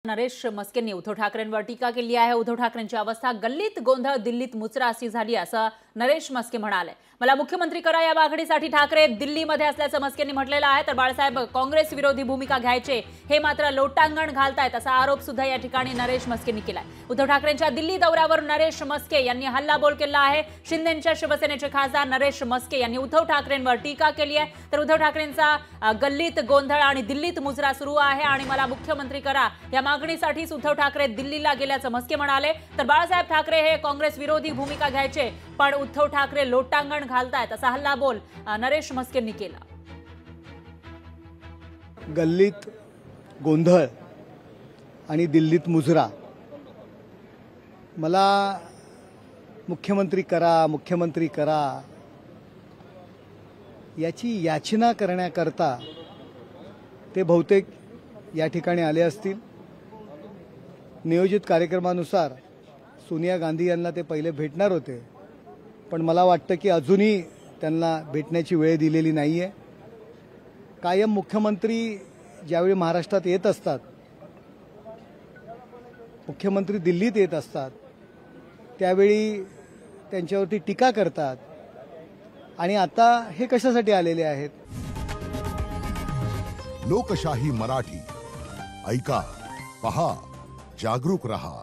नरेश मस्केंनी उद्धव ठाकरेंवर टीका केली आहे। उद्धव ठाकरेंची अवस्था गल्लीत गोंधळ दिल्लीत मुचरा अशी झाली असं नरेश मस्के म्हणाले। मला मुख्यमंत्री करा या मागणीसाठी ठाकरे दिल्लीमध्ये असल्याचं मस्केंनी म्हटलेलं आहे। तर बाळासाहेब काँग्रेस विरोधी भूमिका घ्यायचे हे मात्र लोटांगण घालतायत असा आरोप सुद्धा या ठिकाणी नरेश मस्केंनी केलाय। उद्धव ठाकरेंच्या दिल्ली दौऱ्यावर नरेश मस्के यांनी हल्लाबोल केला आहे। शिंदेंच्या शिवसेनेचे खासदार नरेश मस्के यांनी उद्धव ठाकरेंवर टीका केली आहे। तर उद्धव ठाकरेंचा गल्लीत गोंधळ आणि दिल्लीत मुजरा सुरू आहे आणि मला मुख्यमंत्री करा या मागणीसाठी उद्धव ठाकरे दिल्लीला गेल्याचं मस्के म्हणाले। तर बाळासाहेब ठाकरे हे काँग्रेस विरोधी भूमिका घ्यायचे पण उद्धव ठाकरे लोटांगण घालतायत असा हल्लाबोल नरेश मस्केंनी केला। गल्लीत गोंधळ आणि दिल्लीत मुजरा, मला मुख्यमंत्री करा याची याचना करण्याकरता ते बहुतेक या ठिकाणी आले असतील। नियोजित कार्यक्रमानुसार सोनिया गांधी यांना ते पहिले भेटणार होते, पण मला वाटतं की अजूनही त्यांना भेटण्याची वेळ दिलेली नाहीये। कायम मुख्यमंत्री ज्यावेळी महाराष्ट्रात येत असतात, मुख्यमंत्री दिल्लीत येत असतात, त्यावेळी त्यांच्यावरती टीका करतात आणि आता हे कशासाठी आलेले आहेत। लोकशाही मराठी ऐका, पहा, जागरूक रहा।